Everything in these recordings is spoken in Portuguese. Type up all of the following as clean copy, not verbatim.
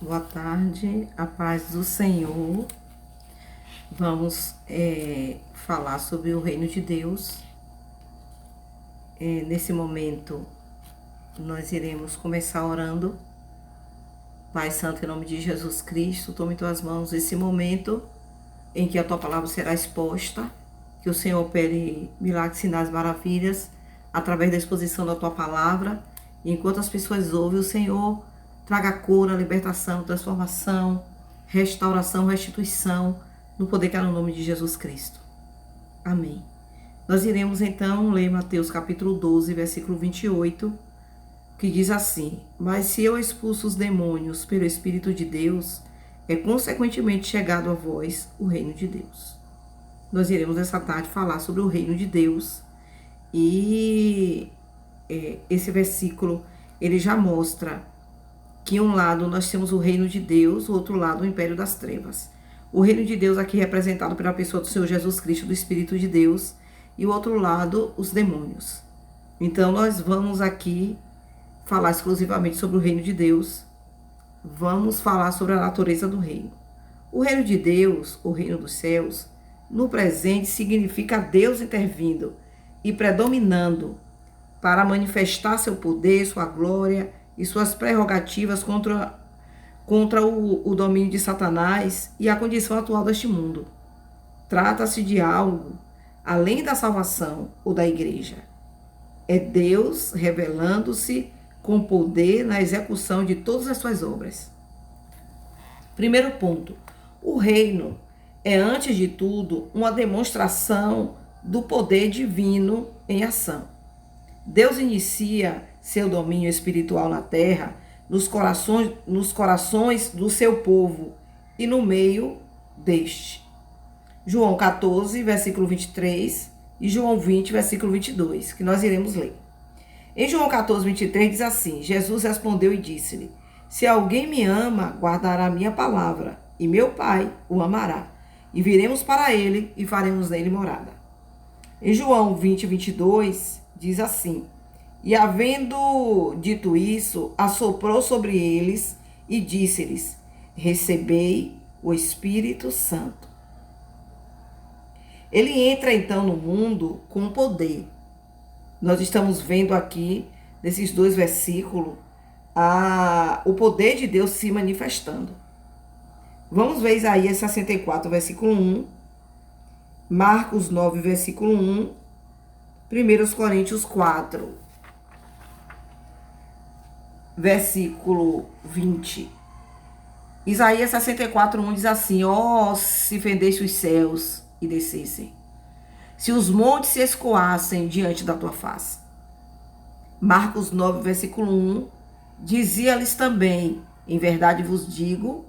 Boa tarde, a paz do Senhor. Vamos falar sobre o reino de Deus. Nesse momento, nós iremos começar orando. Pai Santo, em nome de Jesus Cristo, tome em tuas mãos esse momento em que a tua palavra será exposta, que o Senhor opere milagres, sinais, maravilhas, através da exposição da tua palavra. E enquanto as pessoas ouvem, o Senhor traga cura, libertação, transformação, restauração, restituição, no poder que há no nome de Jesus Cristo. Amém. Nós iremos então ler Mateus capítulo 12, versículo 28, que diz assim: Mas se eu expulso os demônios pelo Espírito de Deus, é consequentemente chegado a vós o reino de Deus. Nós iremos essa tarde falar sobre o reino de Deus e esse versículo ele já mostra que um lado nós temos o reino de Deus, o outro lado o império das trevas. O reino de Deus aqui representado pela pessoa do Senhor Jesus Cristo, do Espírito de Deus, e o outro lado os demônios. Então nós vamos aqui falar exclusivamente sobre o reino de Deus. Vamos falar sobre a natureza do reino. O reino de Deus, o reino dos céus, no presente significa Deus intervindo e predominando para manifestar seu poder, sua glória e suas prerrogativas contra o domínio de Satanás e a condição atual deste mundo. Trata-se de algo além da salvação ou da igreja. É Deus revelando-se com poder na execução de todas as suas obras. Primeiro ponto: o reino é, antes de tudo, uma demonstração do poder divino em ação. Deus inicia seu domínio espiritual na terra, nos corações do seu povo e no meio deste. João 14, versículo 23 e João 20, versículo 22, que nós iremos ler. Em João 14, 23 diz assim: Jesus respondeu e disse-lhe: Se alguém me ama, guardará a minha palavra, e meu Pai o amará, e viremos para ele e faremos nele morada. Em João 20, 22 diz assim: E havendo dito isso, assoprou sobre eles e disse-lhes: Recebei o Espírito Santo. Ele entra então no mundo com poder. Nós estamos vendo aqui, nesses dois versículos, o poder de Deus se manifestando. Vamos ver Isaías 64, versículo 1, Marcos 9, versículo 1, 1 Coríntios 4, versículo 20. Isaías 64, 1 diz assim: Ó, se fendesse os céus e descessem, se os montes se escoassem diante da tua face. Marcos 9, versículo 1, dizia-lhes também: Em verdade vos digo,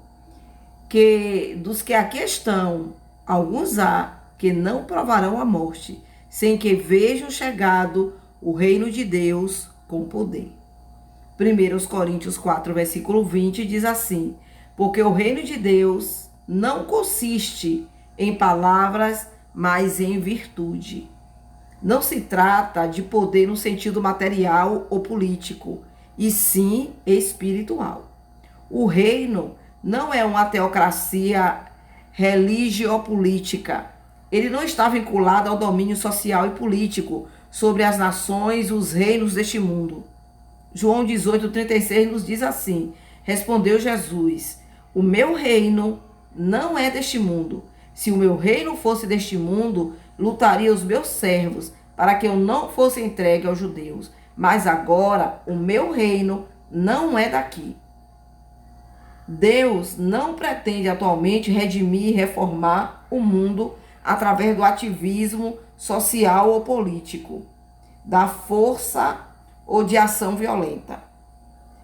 que dos que aqui estão, alguns há que não provarão a morte, sem que vejam chegado o reino de Deus com poder. 1 Coríntios 4, versículo 20 diz assim: Porque o reino de Deus não consiste em palavras, mas em virtude. Não se trata de poder no sentido material ou político, e sim espiritual. O reino não é uma teocracia religio-política. Ele não está vinculado ao domínio social e político sobre as nações, os reinos deste mundo. João 18, 36 nos diz assim: Respondeu Jesus: O meu reino não é deste mundo. Se o meu reino fosse deste mundo, lutaria os meus servos para que eu não fosse entregue aos judeus. Mas agora o meu reino não é daqui. Deus não pretende atualmente redimir e reformar o mundo através do ativismo social ou político, da força ou de ação violenta.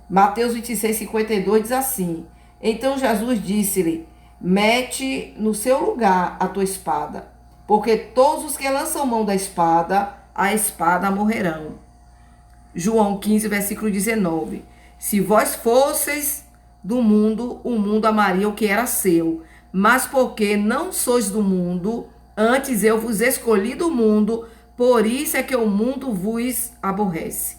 Mateus 26, 52 diz assim: Então Jesus disse-lhe: Mete no seu lugar a tua espada, porque todos os que lançam mão da espada, a espada morrerão. João 15, versículo 19: Se vós fosseis do mundo, o mundo amaria o que era seu, mas porque não sois do mundo, antes eu vos escolhi do mundo, por isso é que o mundo vos aborrece.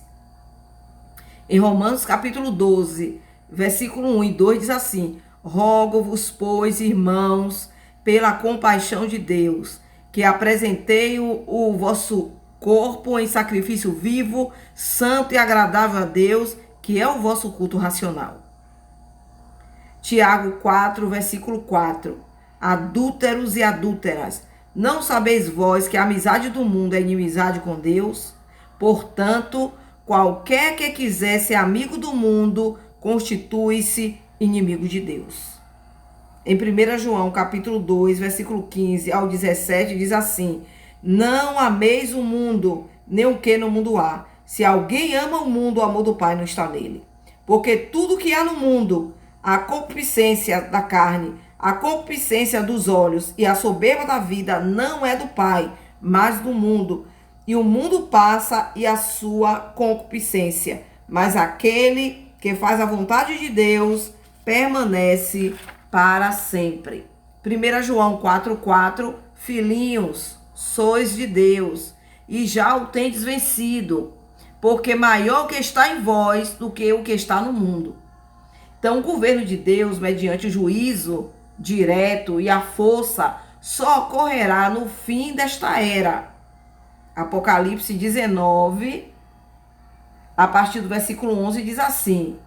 Em Romanos capítulo 12, versículo 1 e 2 diz assim: rogo-vos, pois, irmãos, pela compaixão de Deus, que apresentei o vosso corpo em sacrifício vivo, santo e agradável a Deus, que é o vosso culto racional. Tiago 4, versículo 4. Adúlteros e adúlteras, não sabeis vós que a amizade do mundo é inimizade com Deus? Portanto, qualquer que quiser ser amigo do mundo, constitui-se inimigo de Deus. Em 1 João, capítulo 2, versículo 15 ao 17, diz assim: não ameis o mundo, nem o que no mundo há. Se alguém ama o mundo, o amor do Pai não está nele. Porque tudo que há no mundo, a concupiscência da carne, a concupiscência dos olhos e a soberba da vida não é do Pai, mas do mundo. E o mundo passa e a sua concupiscência, mas aquele que faz a vontade de Deus permanece para sempre. 1 João 4,4: filhinhos, sois de Deus, e já o tendes vencido, porque maior o que está em vós do que o que está no mundo. Então, o governo de Deus, mediante o juízo direto e a força, só ocorrerá no fim desta era. Apocalipse 19, a partir do versículo 11, diz assim: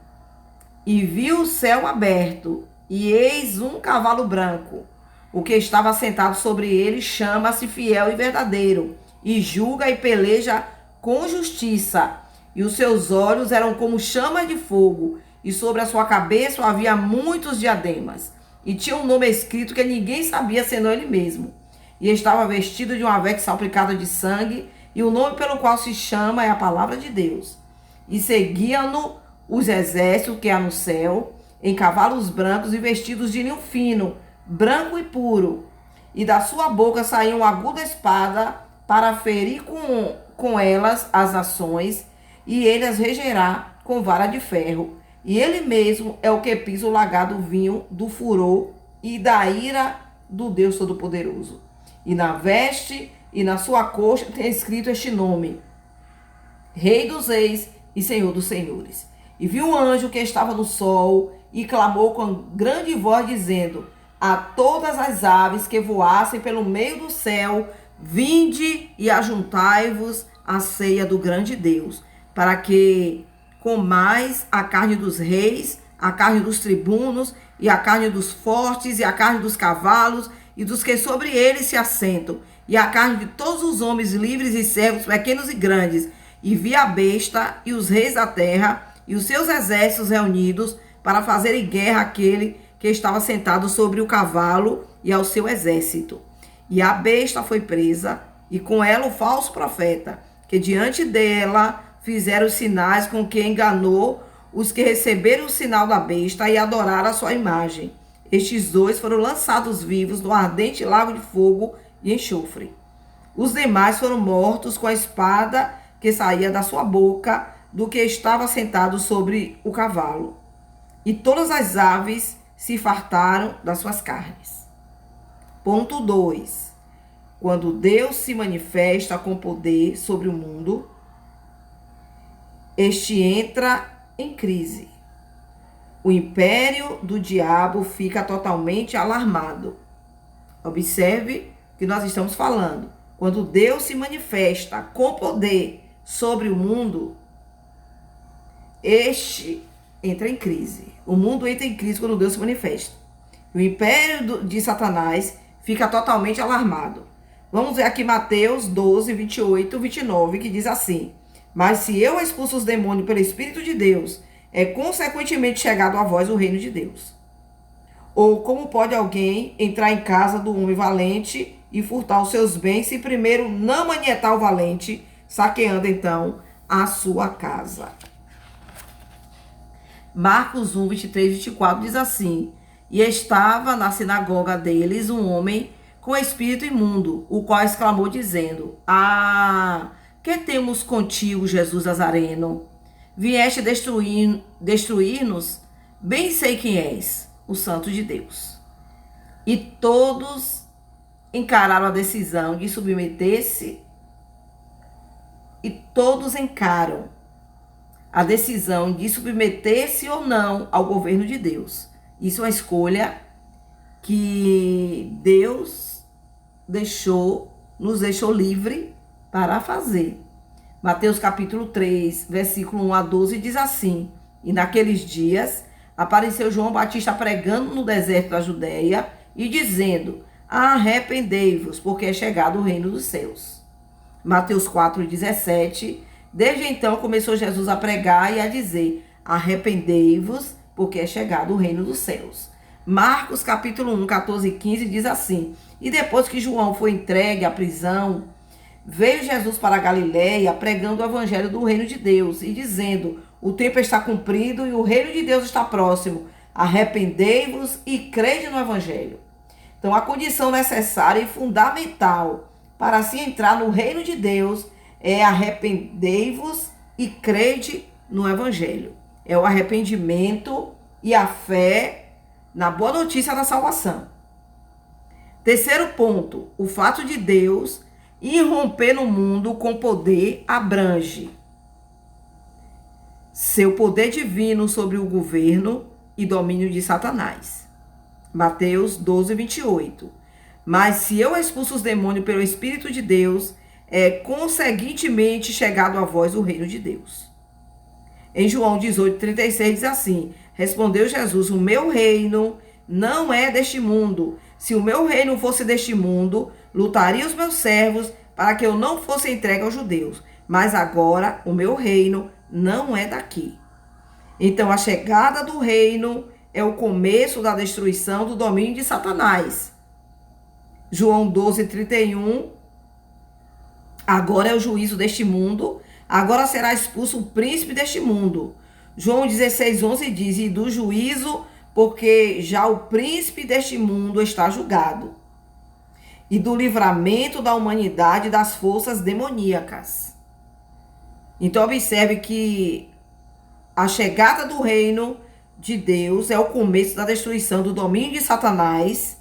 e viu o céu aberto, e eis um cavalo branco. O que estava sentado sobre ele chama-se Fiel e Verdadeiro, e julga e peleja com justiça. E os seus olhos eram como chamas de fogo, e sobre a sua cabeça havia muitos diademas. E tinha um nome escrito que ninguém sabia senão ele mesmo. E estava vestido de uma veste salpicada de sangue, e o nome pelo qual se chama é a Palavra de Deus. E seguiam-no os exércitos que há no céu, em cavalos brancos e vestidos de linho fino, branco e puro. E da sua boca saía uma aguda espada para ferir com elas as nações, e ele as regerá com vara de ferro. E ele mesmo é o que pisa o lagar do vinho do furor e da ira do Deus Todo-Poderoso. E na veste e na sua coxa tem escrito este nome: Rei dos Reis e Senhor dos Senhores. E viu um anjo que estava no sol e clamou com grande voz, dizendo a todas as aves que voassem pelo meio do céu: vinde e ajuntai-vos à ceia do grande Deus, para que comais a carne dos reis, a carne dos tribunos, e a carne dos fortes, e a carne dos cavalos, e dos que sobre eles se assentam, e a carne de todos os homens livres e servos, pequenos e grandes. E vi a besta e os reis da terra e os seus exércitos reunidos para fazerem guerra àquele que estava sentado sobre o cavalo e ao seu exército. E a besta foi presa, e com ela o falso profeta, que diante dela fizeram os sinais com que enganou os que receberam o sinal da besta e adoraram a sua imagem. Estes dois foram lançados vivos no ardente lago de fogo e enxofre. Os demais foram mortos com a espada que saía da sua boca do que estava sentado sobre o cavalo. E todas as aves se fartaram das suas carnes. Ponto 2. Quando Deus se manifesta com poder sobre o mundo, este entra em crise. O império do diabo fica totalmente alarmado. Observe o que nós estamos falando. Quando Deus se manifesta com poder sobre o mundo, este entra em crise. O mundo entra em crise quando Deus se manifesta. O império de Satanás fica totalmente alarmado. Vamos ver aqui Mateus 12, 28, 29, que diz assim: mas se eu expulso os demônios pelo Espírito de Deus, é consequentemente chegado a vós o reino de Deus. Ou como pode alguém entrar em casa do homem valente e furtar os seus bens, se primeiro não manietar o valente, saqueando então a sua casa? Marcos 1, 23, 24 diz assim: e estava na sinagoga deles um homem com espírito imundo, o qual exclamou dizendo: ah, que temos contigo, Jesus Nazareno? Vieste destruir-nos? Bem sei quem és, o Santo de Deus. E todos encararam a decisão de submeter-se, e todos encaram a decisão de submeter-se ou não ao governo de Deus. Isso é uma escolha que Deus nos deixou livre para fazer. Mateus capítulo 3, versículo 1 a 12 diz assim: E naqueles dias apareceu João Batista pregando no deserto da Judéia e dizendo: Arrependei-vos, porque é chegado o reino dos céus. Mateus 4:17. Desde então começou Jesus a pregar e a dizer: Arrependei-vos, porque é chegado o reino dos céus. Marcos capítulo 1, 14 e 15 diz assim: E depois que João foi entregue à prisão, veio Jesus para a Galiléia pregando o evangelho do reino de Deus e dizendo: O tempo está cumprido e o reino de Deus está próximo. Arrependei-vos e crede no evangelho. Então, a condição necessária e fundamental para se entrar no reino de Deus é arrependei-vos e crede no evangelho. É o arrependimento e a fé na boa notícia da salvação. Terceiro ponto, o fato de Deus irromper no mundo com poder abrange seu poder divino sobre o governo e domínio de Satanás. Mateus 12:28. Mas se eu expulso os demônios pelo Espírito de Deus, é conseguintemente chegado a vós o reino de Deus. Em João 18:36 diz assim: Respondeu Jesus: O meu reino não é deste mundo. Se o meu reino fosse deste mundo, lutaria os meus servos para que eu não fosse entregue aos judeus. Mas agora o meu reino não é daqui. Então a chegada do reino é o começo da destruição do domínio de Satanás. João 12:31. Agora é o juízo deste mundo. Agora será expulso o príncipe deste mundo. João 16:11 diz: E do juízo, porque já o príncipe deste mundo está julgado. E do livramento da humanidade das forças demoníacas. Então observe que a chegada do reino de Deus é o começo da destruição do domínio de Satanás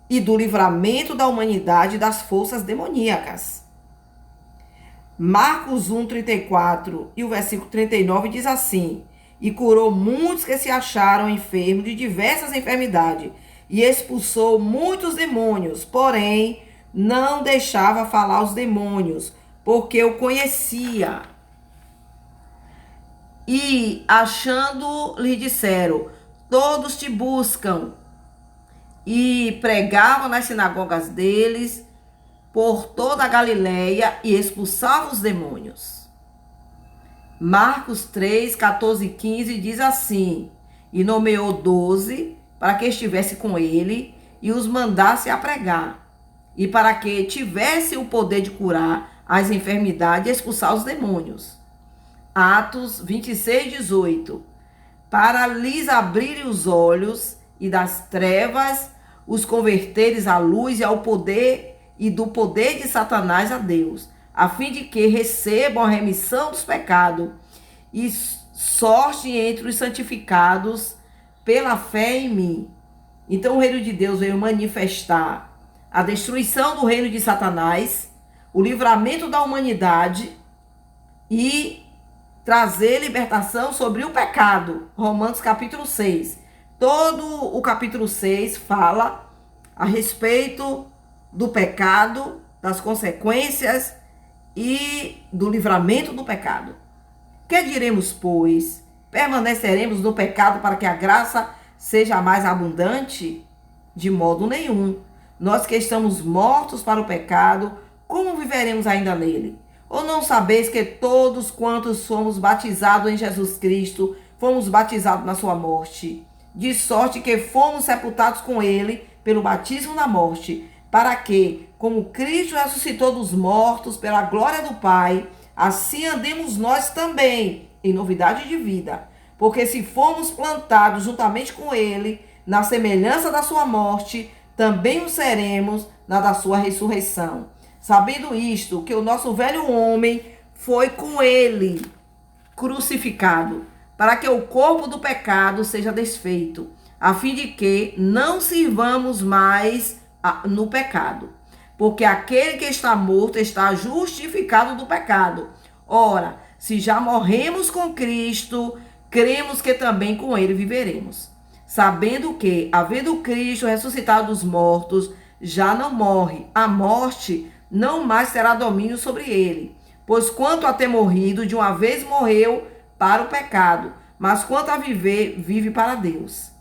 e do livramento da humanidade das forças demoníacas. Marcos 1:34 e o versículo 39 diz assim: E curou muitos que se acharam enfermos de diversas enfermidades, e expulsou muitos demônios, porém não deixava falar os demônios, porque o conhecia. E achando, lhe disseram: Todos te buscam. E pregavam nas sinagogas deles por toda a Galileia e expulsava os demônios. Marcos 3, 14 e 15 diz assim: E nomeou 12 para que estivesse com ele e os mandasse a pregar, e para que tivesse o poder de curar as enfermidades e expulsar os demônios. Atos 26, 18. Para lhes abrirem os olhos e das trevas os converteres à luz e ao poder e do poder de Satanás a Deus, a fim de que recebam a remissão dos pecados e sorte entre os santificados pela fé em mim. Então o reino de Deus veio manifestar a destruição do reino de Satanás, o livramento da humanidade e trazer libertação sobre o pecado. Romanos capítulo 6. Todo o capítulo 6 fala a respeito do pecado, das consequências e do livramento do pecado. Que diremos, pois? Permaneceremos no pecado para que a graça seja mais abundante? De modo nenhum. Nós que estamos mortos para o pecado, como viveremos ainda nele? Ou não sabeis que todos quantos fomos batizados em Jesus Cristo, fomos batizados na sua morte? De sorte que fomos sepultados com ele pelo batismo na morte, para que, como Cristo ressuscitou dos mortos pela glória do Pai, assim andemos nós também em novidade de vida. Porque se fomos plantados juntamente com ele, na semelhança da sua morte, também o seremos na da sua ressurreição. Sabendo isto, que o nosso velho homem foi com ele crucificado, para que o corpo do pecado seja desfeito, a fim de que não sirvamos mais no pecado. Porque aquele que está morto está justificado do pecado. Ora, se já morremos com Cristo, cremos que também com ele viveremos. Sabendo que, havendo Cristo ressuscitado dos mortos, já não morre, a morte não mais terá domínio sobre ele. Pois quanto a ter morrido, de uma vez morreu para o pecado, mas quanto a viver, vive para Deus.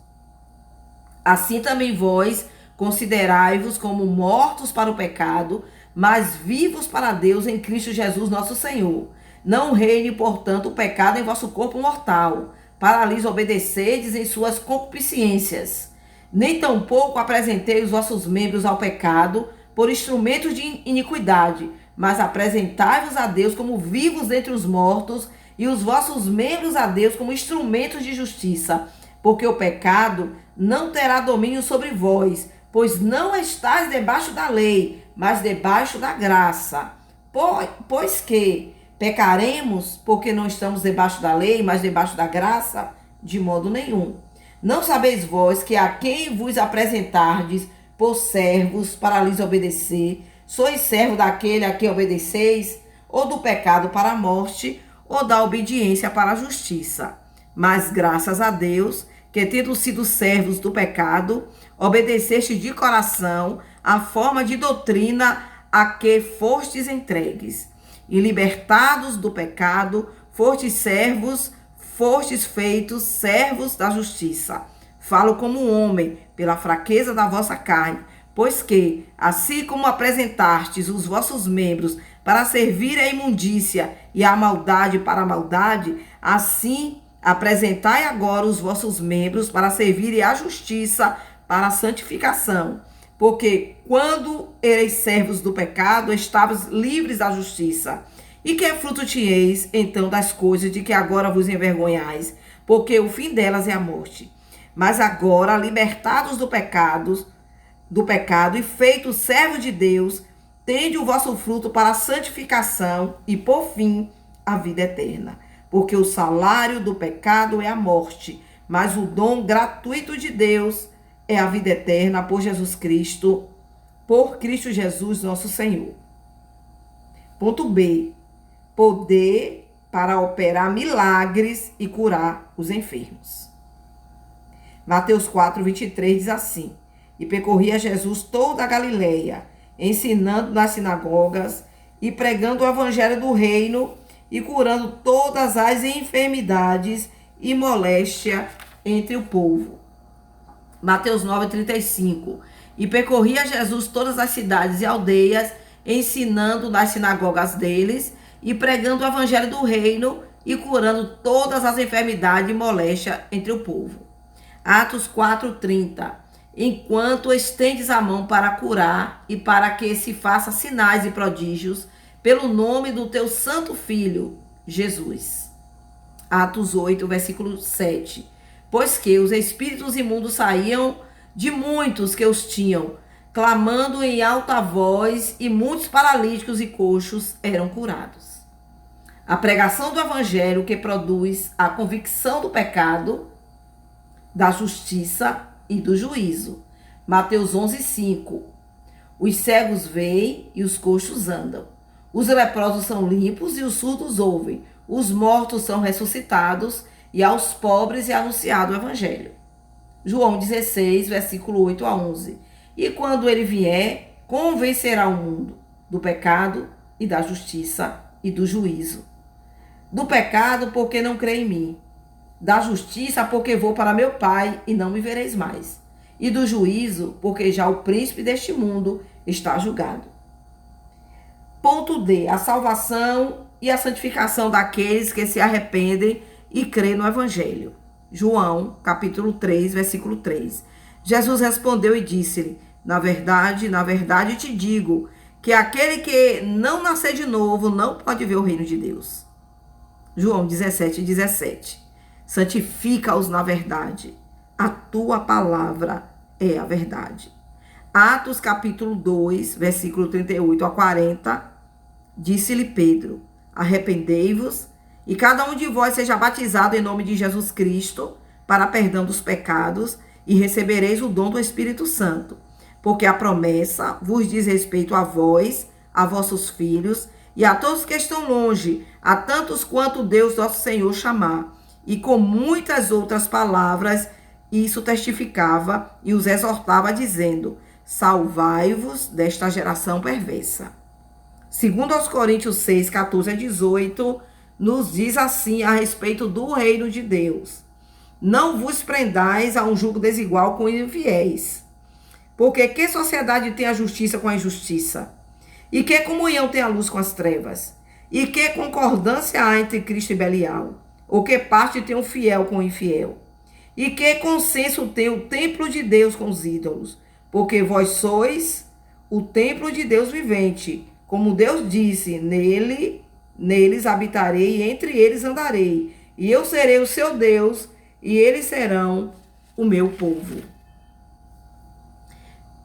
Assim também vós considerai-vos como mortos para o pecado, mas vivos para Deus em Cristo Jesus nosso Senhor. Não reine, portanto, o pecado em vosso corpo mortal, para lhes obedecerdes em suas concupiscências. Nem tampouco apresentei os vossos membros ao pecado por instrumentos de iniquidade, mas apresentai-vos a Deus como vivos dentre os mortos, e os vossos membros a Deus como instrumentos de justiça. Porque o pecado não terá domínio sobre vós, pois não estáis debaixo da lei, mas debaixo da graça. Pois que pecaremos porque não estamos debaixo da lei, mas debaixo da graça? De modo nenhum. Não sabeis vós que a quem vos apresentardes por servos para lhes obedecer, sois servo daquele a quem obedeceis, ou do pecado para a morte, ou da obediência para a justiça? Mas graças a Deus, que tendo sido servos do pecado, obedeceste de coração a forma de doutrina a que fostes entregues. E libertados do pecado, fostes feitos servos da justiça. Falo como homem, pela fraqueza da vossa carne, pois que, assim como apresentastes os vossos membros para servir à imundícia e à maldade para a maldade, assim apresentai agora os vossos membros para servirem à justiça para a santificação. Porque quando ereis servos do pecado, estavas livres da justiça. E que fruto tinhais, então, das coisas de que agora vos envergonhais? Porque o fim delas é a morte. Mas agora, libertados do pecado e feitos servos de Deus, tende o vosso fruto para a santificação e, por fim, a vida eterna. Porque o salário do pecado é a morte, mas o dom gratuito de Deus é a vida eterna por Cristo Jesus, nosso Senhor. Ponto B. Poder para operar milagres e curar os enfermos. Mateus 4:23 diz assim: E percorria Jesus toda a Galileia, ensinando nas sinagogas e pregando o evangelho do reino e curando todas as enfermidades e moléstia entre o povo. Mateus 9:35. E percorria Jesus todas as cidades e aldeias, ensinando nas sinagogas deles e pregando o evangelho do reino e curando todas as enfermidades e moléstia entre o povo. Atos 4:30. Enquanto estendes a mão para curar e para que se faça sinais e prodígios pelo nome do teu santo Filho, Jesus. Atos 8, versículo 7. Pois que os espíritos imundos saíam de muitos que os tinham, clamando em alta voz, e muitos paralíticos e coxos eram curados. A pregação do evangelho que produz a convicção do pecado, da justiça e do juízo. Mateus 11:5. Os cegos veem e os coxos andam. Os leprosos são limpos e os surdos ouvem. Os mortos são ressuscitados e aos pobres é anunciado o evangelho. João 16, versículo 8 a 11. E quando ele vier, convencerá o mundo do pecado e da justiça e do juízo. Do pecado, porque não crê em mim. Da justiça, porque vou para meu Pai e não me vereis mais. E do juízo, porque já o príncipe deste mundo está julgado. Ponto D. A salvação e a santificação daqueles que se arrependem e creem no evangelho. João, capítulo 3, versículo 3. Jesus respondeu e disse-lhe: na verdade te digo, que aquele que não nascer de novo não pode ver o reino de Deus. João 17:17. Santifica-os na verdade. A tua palavra é a verdade. Atos capítulo 2, versículo 38 a 40. Disse-lhe Pedro: arrependei-vos e cada um de vós seja batizado em nome de Jesus Cristo para perdão dos pecados e recebereis o dom do Espírito Santo. Porque a promessa vos diz respeito a vós, a vossos filhos e a todos que estão longe, a tantos quanto Deus nosso Senhor chamar. E com muitas outras palavras, isso testificava e os exortava, dizendo: salvai-vos desta geração perversa. Segundo aos Coríntios 6, 14 a 18, nos diz assim a respeito do reino de Deus: não vos prendais a um jugo desigual com infiéis. Porque que sociedade tem a justiça com a injustiça? E que comunhão tem a luz com as trevas? E que concordância há entre Cristo e Belial? Ou que parte tem o fiel com o infiel? E que consenso tem o templo de Deus com os ídolos? Porque vós sois o templo de Deus vivente. Como Deus disse, neles habitarei e entre eles andarei. E eu serei o seu Deus e eles serão o meu povo.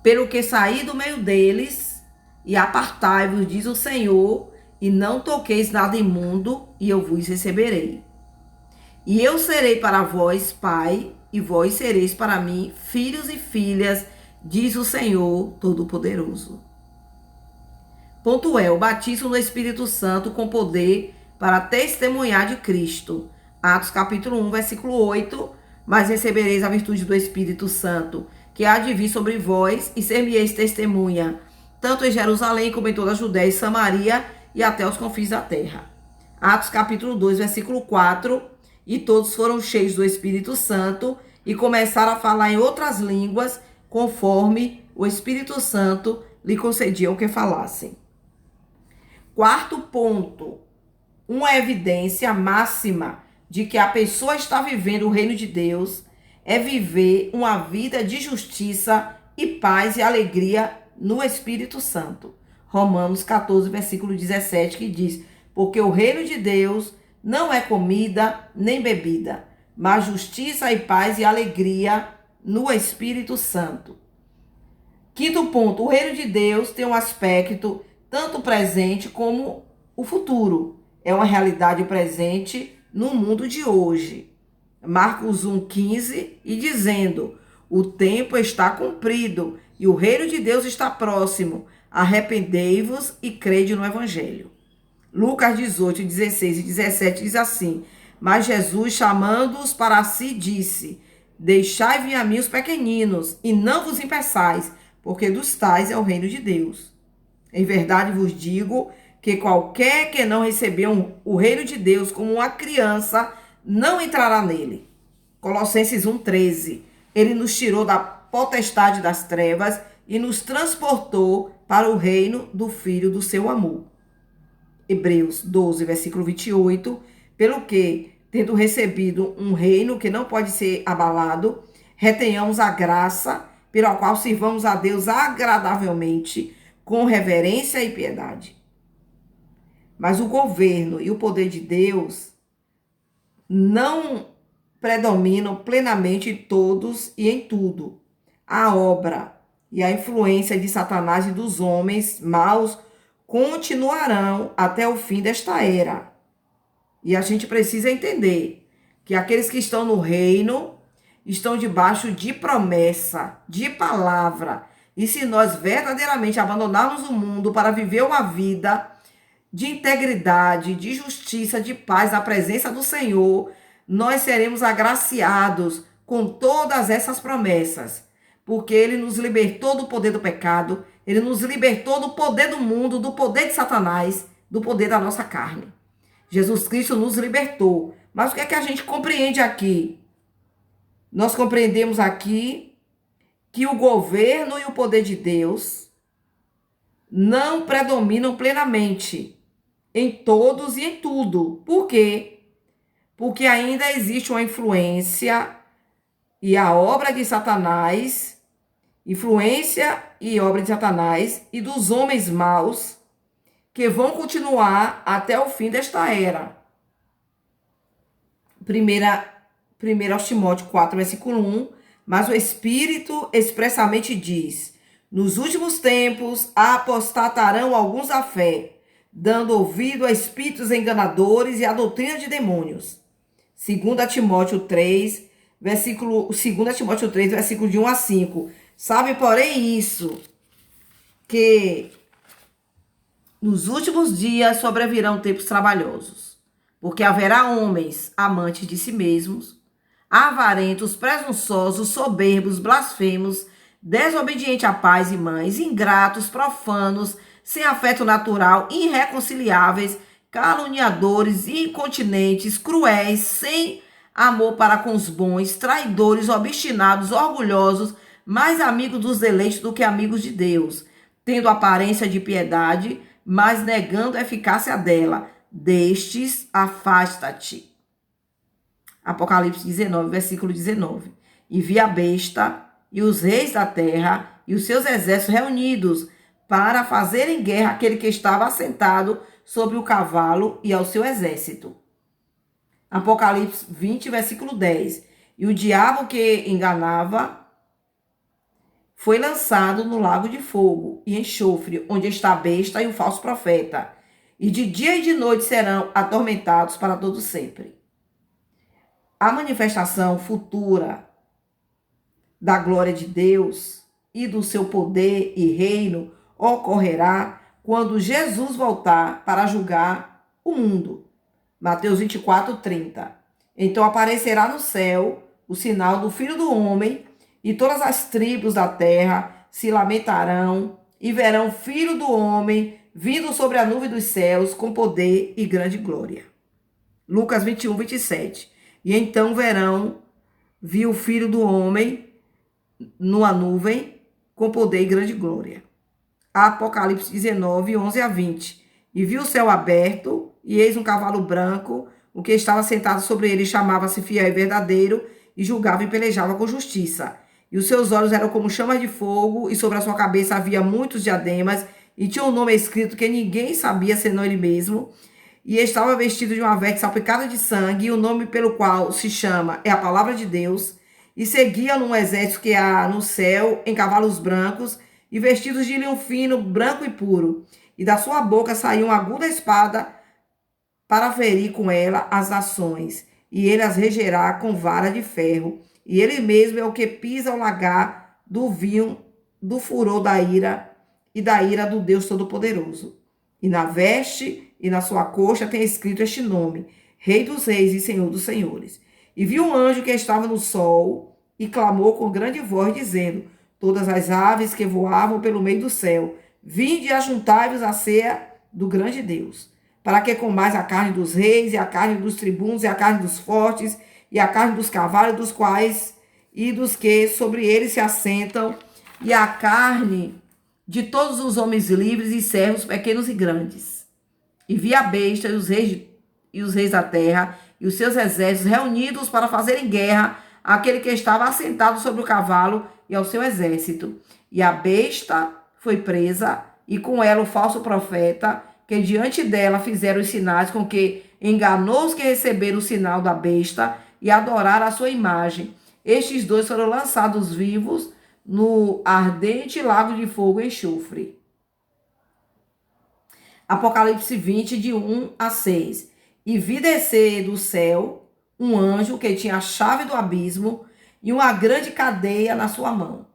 Pelo que saí do meio deles e apartai-vos, diz o Senhor, e não toqueis nada imundo, e eu vos receberei. E eu serei para vós pai, e vós sereis para mim filhos e filhas, diz o Senhor Todo-Poderoso. Ponto é, o batismo no Espírito Santo com poder para testemunhar de Cristo. Atos capítulo 1, versículo 8, mas recebereis a virtude do Espírito Santo, que há de vir sobre vós, e ser-me-eis testemunha, tanto em Jerusalém como em toda a Judéia e Samaria, e até os confins da terra. Atos capítulo 2, versículo 4, e todos foram cheios do Espírito Santo, e começaram a falar em outras línguas, conforme o Espírito Santo lhe concedia o que falassem. Quarto ponto, uma evidência máxima de que a pessoa está vivendo o reino de Deus é viver uma vida de justiça e paz e alegria no Espírito Santo. Romanos 14, versículo 17, que diz: porque o reino de Deus não é comida nem bebida, mas justiça e paz e alegria no Espírito Santo. Quinto ponto, o reino de Deus tem um aspecto tanto presente como o futuro. É uma realidade presente no mundo de hoje. Marcos 1,15, e dizendo: o tempo está cumprido e o reino de Deus está próximo. Arrependei-vos e crede no Evangelho. Lucas 18, 16 e 17 diz assim: mas Jesus, chamando-os para si, disse: deixai vir a mim os pequeninos, e não vos impeçais, porque dos tais é o reino de Deus. Em verdade vos digo que qualquer que não recebeu o reino de Deus como uma criança, não entrará nele. Colossenses 1,13. Ele nos tirou da potestade das trevas e nos transportou para o reino do Filho do seu amor. Hebreus 12, versículo 28. Pelo que, tendo recebido um reino que não pode ser abalado, retenhamos a graça pela qual sirvamos a Deus agradavelmente, com reverência e piedade. Mas o governo e o poder de Deus não predominam plenamente em todos e em tudo. A obra e a influência de Satanás e dos homens maus continuarão até o fim desta era. E a gente precisa entender que aqueles que estão no reino estão debaixo de promessa, de palavra. E se nós verdadeiramente abandonarmos o mundo para viver uma vida de integridade, de justiça, de paz na presença do Senhor, nós seremos agraciados com todas essas promessas, porque Ele nos libertou do poder do pecado, Ele nos libertou do poder do mundo, do poder de Satanás, do poder da nossa carne. Jesus Cristo nos libertou. Mas o que é que a gente compreende aqui? Nós compreendemos aqui que o governo e o poder de Deus não predominam plenamente em todos e em tudo. Por quê? Porque ainda existe uma influência e a obra de Satanás, influência e obra de Satanás e dos homens maus que vão continuar até o fim desta era. 1 Timóteo 4, versículo 1, mas o Espírito expressamente diz: nos últimos tempos apostatarão alguns da fé, dando ouvido a espíritos enganadores e a doutrina de demônios. 2 Timóteo 3, versículo de 1 a 5. Sabe, porém, isso, que Nos últimos dias sobrevirão tempos trabalhosos, porque haverá homens amantes de si mesmos, avarentos, presunçosos, soberbos, blasfemos, desobedientes a pais e mães, ingratos, profanos, sem afeto natural, irreconciliáveis, caluniadores, incontinentes, cruéis, sem amor para com os bons, traidores, obstinados, orgulhosos, mais amigos dos deleites do que amigos de Deus, tendo aparência de piedade, mas negando a eficácia dela. Destes, afasta-te. Apocalipse 19, versículo 19. E vi a besta e os reis da terra e os seus exércitos reunidos para fazerem guerra àquele que estava assentado sobre o cavalo e ao seu exército. Apocalipse 20, versículo 10. E o diabo que enganava foi lançado no lago de fogo e enxofre, onde está a besta e o falso profeta. E de dia e de noite serão atormentados para todo sempre. A manifestação futura da glória de Deus e do seu poder e reino ocorrerá quando Jesus voltar para julgar o mundo. Mateus 24, 30. Então aparecerá no céu o sinal do Filho do Homem, e todas as tribos da terra se lamentarão e verão o Filho do Homem vindo sobre a nuvem dos céus com poder e grande glória. Lucas 21, 27. E então viu o Filho do Homem numa nuvem com poder e grande glória. Apocalipse 19, 11 a 20. E viu o céu aberto, e eis um cavalo branco, o que estava sentado sobre ele chamava-se Fiel e Verdadeiro, e julgava e pelejava com justiça. E os seus olhos eram como chamas de fogo, e sobre a sua cabeça havia muitos diademas, e tinha um nome escrito que ninguém sabia senão ele mesmo. E estava vestido de uma veste salpicada de sangue, e o nome pelo qual se chama é a Palavra de Deus. E seguia-no um exército que há no céu, em cavalos brancos, e vestidos de linho fino, branco e puro. E da sua boca saiu uma aguda espada para ferir com ela as nações. E ele as regerá com vara de ferro. E ele mesmo é o que pisa o lagar do vinho, do furor da ira e da ira do Deus Todo-Poderoso. E na veste e na sua coxa tem escrito este nome: Rei dos Reis e Senhor dos Senhores. E viu um anjo que estava no sol e clamou com grande voz, dizendo: todas as aves que voavam pelo meio do céu, vinde e ajuntai-vos à ceia do grande Deus, para que comais a carne dos reis, e a carne dos tribunos, e a carne dos fortes, e a carne dos cavalos, dos quais e dos que sobre eles se assentam, e a carne de todos os homens livres e servos, pequenos e grandes. E vi a besta e os reis da terra e os seus exércitos reunidos para fazerem guerra àquele que estava assentado sobre o cavalo e ao seu exército. E a besta foi presa, e com ela o falso profeta, que diante dela fizeram os sinais com que enganou os que receberam o sinal da besta e adoraram a sua imagem. Estes dois foram lançados vivos no ardente lago de fogo e enxofre. Apocalipse 20, de 1 a 6. E vi descer do céu um anjo que tinha a chave do abismo e uma grande cadeia na sua mão.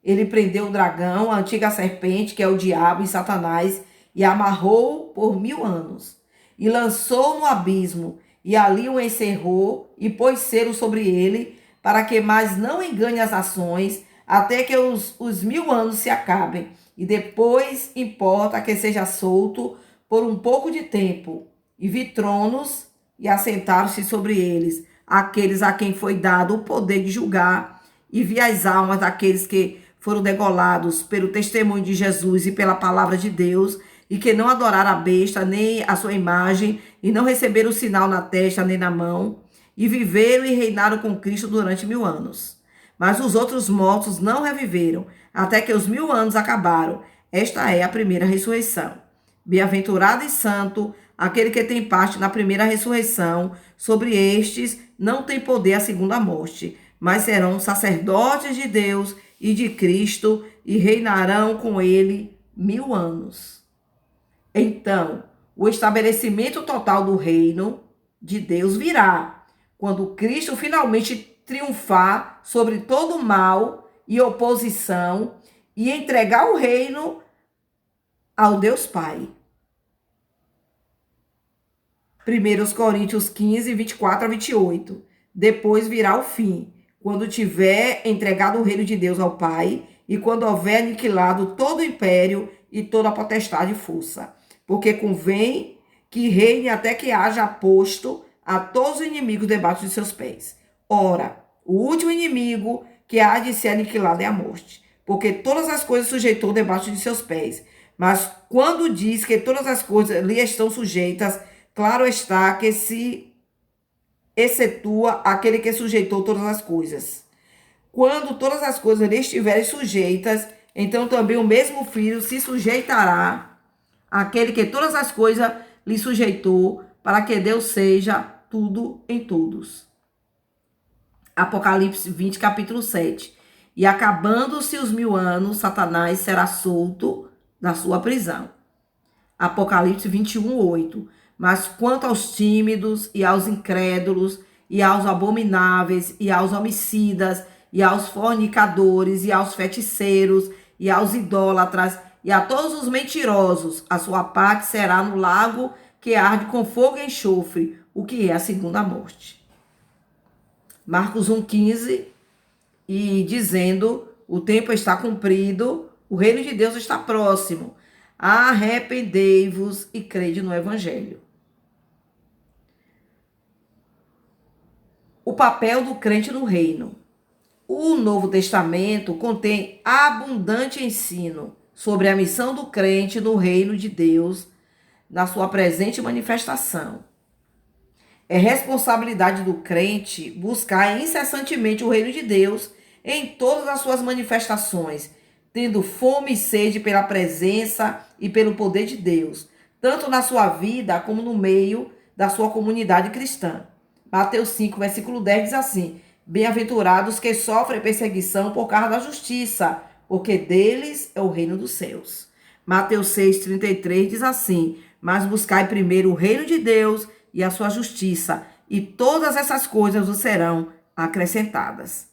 Ele prendeu o dragão, a antiga serpente, que é o diabo e Satanás, e amarrou por 1000 anos. E lançou no abismo, e ali o encerrou, e pôs selo sobre ele, para que mais não engane as nações, até que os 1000 anos se acabem. E depois importa que seja solto por um pouco de tempo. E vi tronos, e assentaram-se sobre eles, aqueles a quem foi dado o poder de julgar, e vi as almas daqueles que foram degolados pelo testemunho de Jesus e pela palavra de Deus, e que não adoraram a besta, nem a sua imagem, e não receberam o sinal na testa, nem na mão, e viveram e reinaram com Cristo durante 1000 anos. Mas os outros mortos não reviveram, até que os 1000 anos acabaram. Esta é a primeira ressurreição. Bem-aventurado e santo aquele que tem parte na primeira ressurreição. Sobre estes não tem poder a segunda morte, mas serão sacerdotes de Deus e de Cristo, e reinarão com ele 1000 anos. Então, o estabelecimento total do reino de Deus virá quando Cristo finalmente triunfar sobre todo mal e oposição e entregar o reino ao Deus Pai. 1 Coríntios 15, 24 a 28. Depois virá o fim, quando tiver entregado o reino de Deus ao Pai e quando houver aniquilado todo o império e toda a potestade e força. Porque convém que reine até que haja posto a todos os inimigos debaixo de seus pés. Ora, o último inimigo que há de ser aniquilado é a morte, porque todas as coisas sujeitou debaixo de seus pés. Mas quando diz que todas as coisas lhe estão sujeitas, claro está que se excetua aquele que sujeitou todas as coisas. Quando todas as coisas lhe estiverem sujeitas, então também o mesmo filho se sujeitará àquele que todas as coisas lhe sujeitou, para que Deus seja tudo em todos. Apocalipse 20, capítulo 7. E acabando-se os 1000 anos, Satanás será solto da sua prisão. Apocalipse 21, 8. Mas quanto aos tímidos e aos incrédulos, e aos abomináveis, e aos homicidas, e aos fornicadores, e aos feiticeiros, e aos idólatras, e a todos os mentirosos, a sua parte será no lago que arde com fogo e enxofre, o que é a segunda morte. Marcos 1,15, e dizendo, o tempo está cumprido, o reino de Deus está próximo. Arrependei-vos e crede no evangelho. O papel do crente no reino. O Novo Testamento contém abundante ensino sobre a missão do crente no reino de Deus, na sua presente manifestação. É responsabilidade do crente buscar incessantemente o reino de Deus em todas as suas manifestações, tendo fome e sede pela presença e pelo poder de Deus, tanto na sua vida como no meio da sua comunidade cristã. Mateus 5, versículo 10 diz assim: bem-aventurados que sofrem perseguição por causa da justiça, porque deles é o reino dos céus. Mateus 6, 33 diz assim: mas buscai primeiro o reino de Deus e a sua justiça, e todas essas coisas vos serão acrescentadas.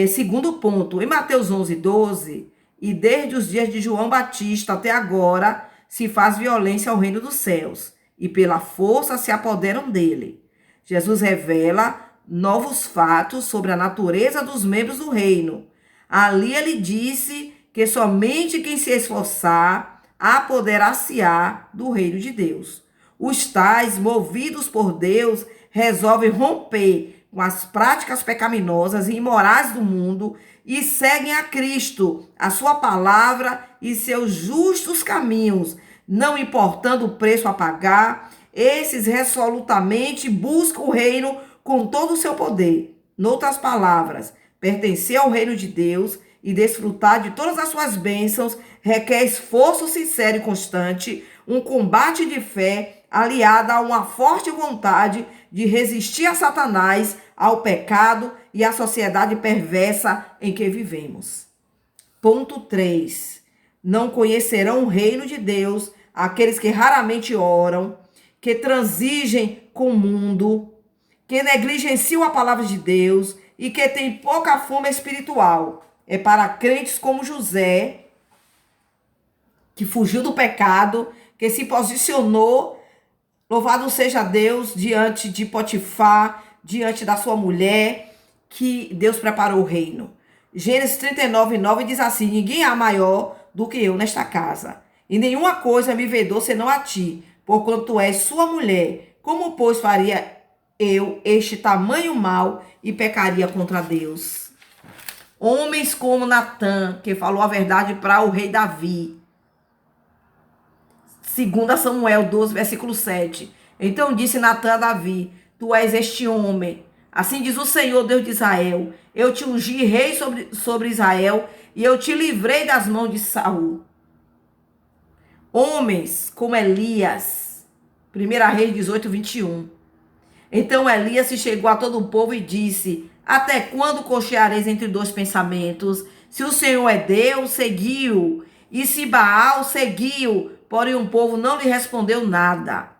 Segundo ponto, em Mateus 11, 12, e desde os dias de João Batista até agora se faz violência ao reino dos céus, e pela força se apoderam dele. Jesus revela novos fatos sobre a natureza dos membros do reino. Ali ele disse que somente quem se esforçar apoderar-se-á do reino de Deus. Os tais, movidos por Deus, resolvem romper com as práticas pecaminosas e imorais do mundo e seguem a Cristo, a sua palavra e seus justos caminhos, não importando o preço a pagar. Esses resolutamente buscam o reino com todo o seu poder. Noutras palavras, pertencer ao reino de Deus e desfrutar de todas as suas bênçãos requer esforço sincero e constante, um combate de fé aliada a uma forte vontade de resistir a Satanás, ao pecado e à sociedade perversa em que vivemos. Ponto 3. Não conhecerão o reino de Deus aqueles que raramente oram, que transigem com o mundo, que negligenciam a palavra de Deus e que têm pouca fome espiritual. É para crentes como José, que fugiu do pecado, que se posicionou, louvado seja Deus, diante de Potifar, diante da sua mulher, que Deus preparou o reino. Gênesis 39, 9 diz assim: ninguém há maior do que eu nesta casa, e nenhuma coisa me vedou senão a ti, porquanto tu és sua mulher. Como, pois, faria eu este tamanho mal e pecaria contra Deus? Homens como Natã, que falou a verdade para o rei Davi. 2 Samuel 12, versículo 7. Então disse Natã a Davi: tu és este homem. Assim diz o Senhor, Deus de Israel: eu te ungi rei sobre Israel e eu te livrei das mãos de Saul. Homens como Elias. 1 Reis 18, 21. Então Elias se chegou a todo o povo e disse: até quando cocheareis entre dois pensamentos? Se o Senhor é Deus, seguiu, e se Baal, seguiu. Porém o povo não lhe respondeu nada.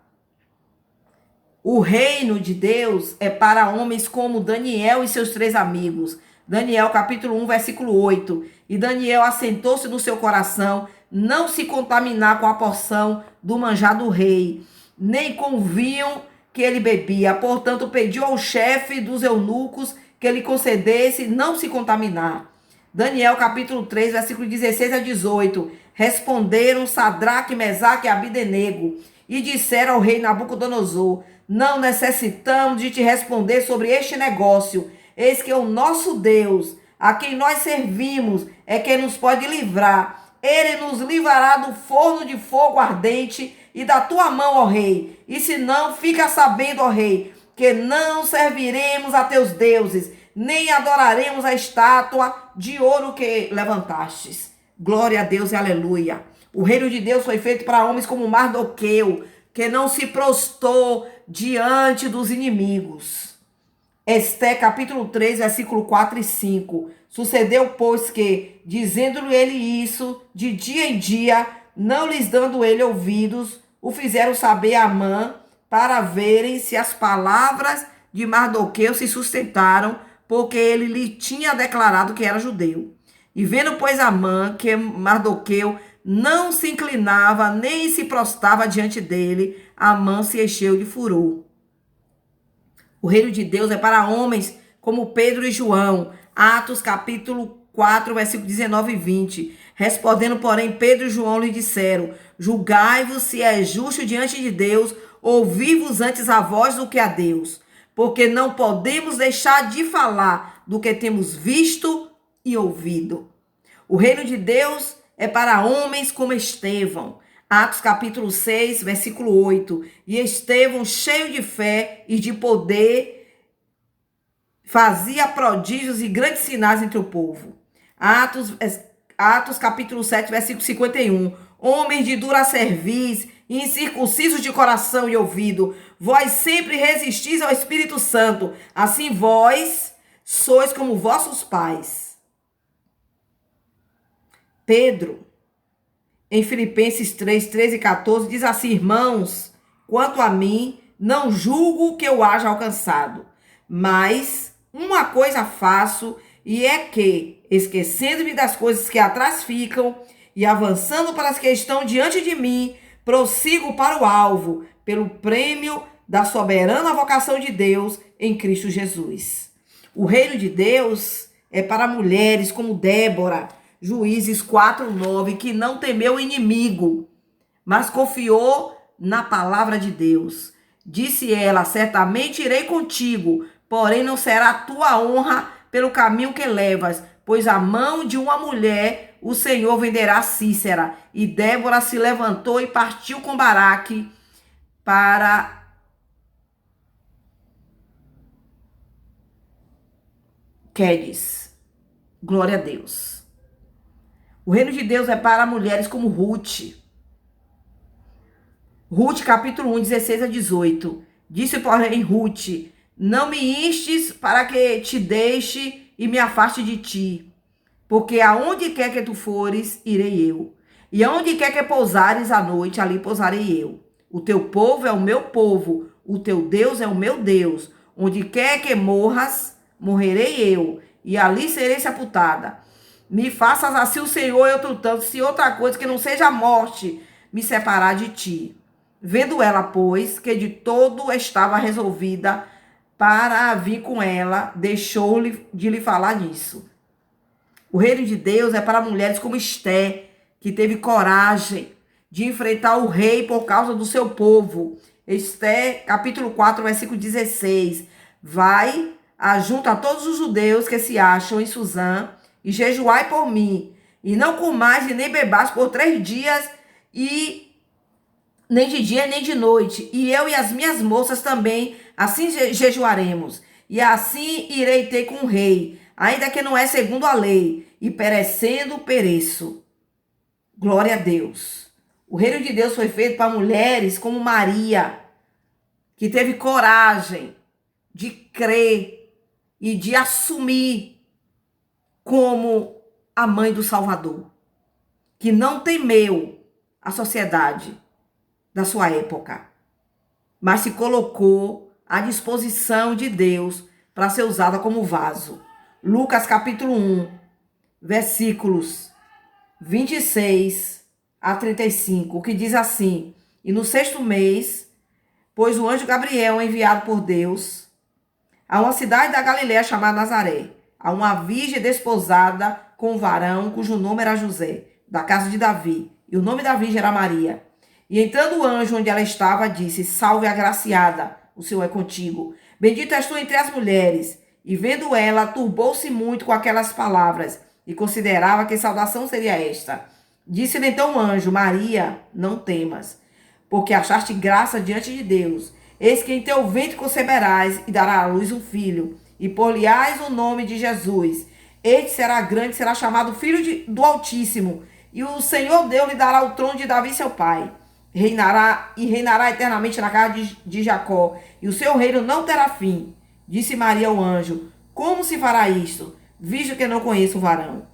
O reino de Deus é para homens como Daniel e seus 3 amigos. Daniel capítulo 1, versículo 8. E Daniel assentou-se no seu coração não se contaminar com a porção do manjar do rei, nem com o vinho que ele bebia. Portanto, pediu ao chefe dos eunucos que lhe concedesse não se contaminar. Daniel capítulo 3, versículo 16 a 18. Responderam Sadraque, Mesaque e Abidenego e disseram ao rei Nabucodonosor: não necessitamos de te responder sobre este negócio. Eis que o nosso Deus, a quem nós servimos, é quem nos pode livrar. Ele nos livrará do forno de fogo ardente e da tua mão, ó rei. E se não, fica sabendo, ó rei, que não serviremos a teus deuses, nem adoraremos a estátua de ouro que levantastes. Glória a Deus e aleluia. O reino de Deus foi feito para homens como Mardoqueu, que não se prostrou diante dos inimigos. Esté capítulo 3, versículo 4 e 5. Sucedeu, pois, que, dizendo-lhe ele isso, de dia em dia, não lhes dando ele ouvidos, o fizeram saber a Amã, para verem se as palavras de Mardoqueu se sustentaram, porque ele lhe tinha declarado que era judeu. E vendo, pois, Amã, que Mardoqueu não se inclinava, nem se prostrava diante dele, Amã se encheu de furor. O reino de Deus é para homens como Pedro e João. Atos capítulo 4, versículo 19 e 20. Respondendo, porém, Pedro e João lhe disseram: julgai-vos se é justo diante de Deus, ouvi-vos antes a vós do que a Deus, porque não podemos deixar de falar do que temos visto e ouvido. O reino de Deus é para homens como Estevão. Atos capítulo 6, versículo 8. E Estevão, cheio de fé e de poder, fazia prodígios e grandes sinais entre o povo. Atos capítulo 7, versículo 51. Homens de dura cerviz, incircuncisos de coração e ouvido, vós sempre resistis ao Espírito Santo, assim vós sois como vossos pais. Pedro, em Filipenses 3, 13 e 14, diz assim: irmãos, quanto a mim, não julgo que eu haja alcançado, mas uma coisa faço, e é que, esquecendo-me das coisas que atrás ficam, e avançando para as que estão diante de mim, prossigo para o alvo, pelo prêmio da soberana vocação de Deus em Cristo Jesus. O reino de Deus é para mulheres como Débora, Juízes 4:9, que não temeu o inimigo, mas confiou na palavra de Deus. Disse ela: certamente irei contigo, porém não será a tua honra pelo caminho que levas, pois a mão de uma mulher o Senhor venderá a Cícera. E Débora se levantou e partiu com Baraque para Quedes. Glória a Deus. O reino de Deus é para mulheres como Ruth. Ruth, capítulo 1, 16 a 18. Disse, porém, Ruth: não me instes para que te deixe e me afaste de ti, porque aonde quer que tu fores, irei eu. E aonde quer que pousares à noite, ali pousarei eu. O teu povo é o meu povo, o teu Deus é o meu Deus. Onde quer que morras, morrerei eu, e ali serei sepultada. Me faças assim o Senhor, outro tanto, se outra coisa que não seja a morte me separar de ti. Vendo ela, pois, que de todo estava resolvida para vir com ela, deixou-lhe de lhe falar nisso. O reino de Deus é para mulheres como Esté, que teve coragem de enfrentar o rei por causa do seu povo. Esté, capítulo 4, versículo 16. Vai, ajunta a todos os judeus que se acham em Suzã, e jejuai por mim, e não comais e nem bebais por 3 dias, e nem de dia nem de noite. E eu e as minhas moças também assim jejuaremos. E assim irei ter com o rei, ainda que não é segundo a lei, e perecendo pereço. Glória a Deus. O reino de Deus foi feito para mulheres como Maria, que teve coragem de crer e de assumir como a mãe do Salvador, que não temeu a sociedade da sua época, mas se colocou à disposição de Deus para ser usada como vaso. Lucas capítulo 1, versículos 26 a 35, que diz assim: e no 6º mês, pois o anjo Gabriel, enviado por Deus, a uma cidade da Galiléia chamada Nazaré, a uma virgem desposada com um varão cujo nome era José, da casa de Davi, e o nome da virgem era Maria. E entrando o anjo onde ela estava, disse: Salve, agraciada, o Senhor é contigo. Bendita és tu entre as mulheres. E vendo ela, turbou-se muito com aquelas palavras, e considerava que saudação seria esta. Disse-lhe então o anjo: Maria, não temas, porque achaste graça diante de Deus. Eis que em teu ventre conceberás e dará à luz um filho, e por-lhe-ás o nome de Jesus. Este será grande, será chamado Filho do Altíssimo, e o Senhor Deus lhe dará o trono de Davi seu pai. Reinará eternamente na casa de Jacó, e o seu reino não terá fim. Disse Maria ao anjo: Como se fará isto, visto que não conheço o varão?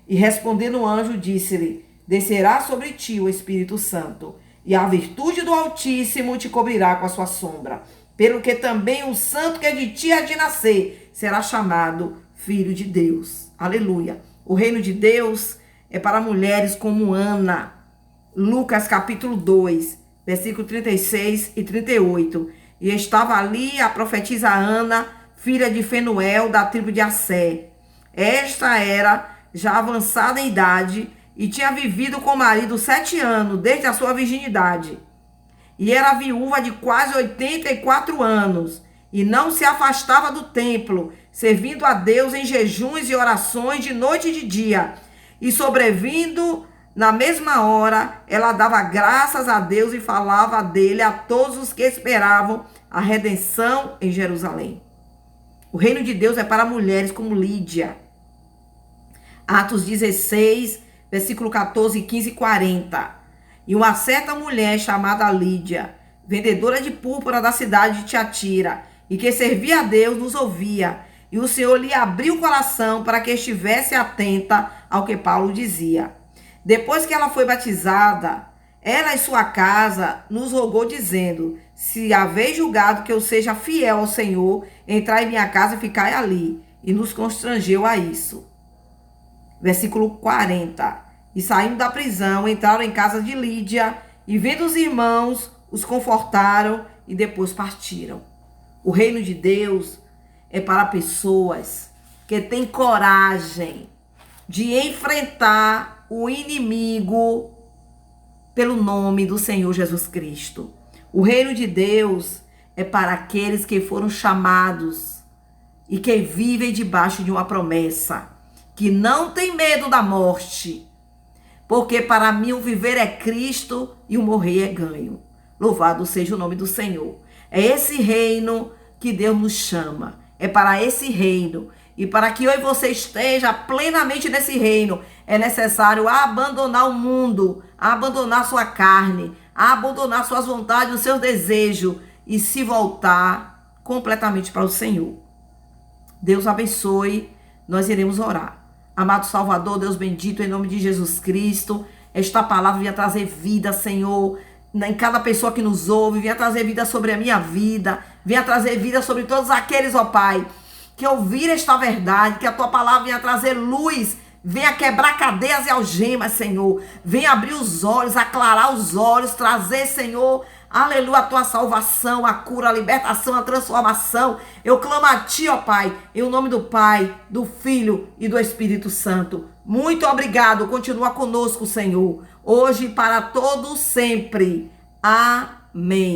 E respondendo o anjo, disse-lhe: Descerá sobre ti o Espírito Santo, e a virtude do Altíssimo te cobrirá com a sua sombra. Pelo que também o santo que é de ti há de nascer será chamado Filho de Deus. Aleluia. O reino de Deus é para mulheres como Ana. Lucas capítulo 2, versículo 36 e 38. E estava ali a profetisa Ana, filha de Fenuel, da tribo de Assé. Esta era já avançada em idade e tinha vivido com o marido 7 anos, desde a sua virginidade. E era viúva de quase 84 anos, e não se afastava do templo, servindo a Deus em jejuns e orações de noite e de dia. E sobrevindo na mesma hora, ela dava graças a Deus e falava dele a todos os que esperavam a redenção em Jerusalém. O reino de Deus é para mulheres como Lídia. Atos 16, versículo 14, 15 e 40. E uma certa mulher chamada Lídia, vendedora de púrpura da cidade de Tiatira, e que servia a Deus, nos ouvia. E o Senhor lhe abriu o coração para que estivesse atenta ao que Paulo dizia. Depois que ela foi batizada, ela e sua casa nos rogou, dizendo: Se haveis julgado que eu seja fiel ao Senhor, entrai em minha casa e ficai ali. E nos constrangeu a isso. Versículo 40. E saindo da prisão, entraram em casa de Lídia, e vendo os irmãos, os confortaram e depois partiram. O reino de Deus é para pessoas que têm coragem de enfrentar o inimigo pelo nome do Senhor Jesus Cristo. O reino de Deus é para aqueles que foram chamados e que vivem debaixo de uma promessa, que não tem medo da morte, porque para mim o viver é Cristo e o morrer é ganho. Louvado seja o nome do Senhor. É esse reino que Deus nos chama. É para esse reino. E para que eu e você esteja plenamente nesse reino, é necessário abandonar o mundo, abandonar sua carne, abandonar suas vontades, os seus desejos e se voltar completamente para o Senhor. Deus abençoe. Nós iremos orar. Amado Salvador, Deus bendito, em nome de Jesus Cristo, esta palavra venha trazer vida, Senhor, em cada pessoa que nos ouve, venha trazer vida sobre a minha vida, venha trazer vida sobre todos aqueles, ó Pai, que ouviram esta verdade, que a tua palavra venha trazer luz, venha quebrar cadeias e algemas, Senhor, venha abrir os olhos, aclarar os olhos, trazer, Senhor, aleluia, a tua salvação, a cura, a libertação, a transformação. Eu clamo a ti, ó Pai, em nome do Pai, do Filho e do Espírito Santo. Muito obrigado. Continua conosco, Senhor, hoje e para todos sempre. Amém.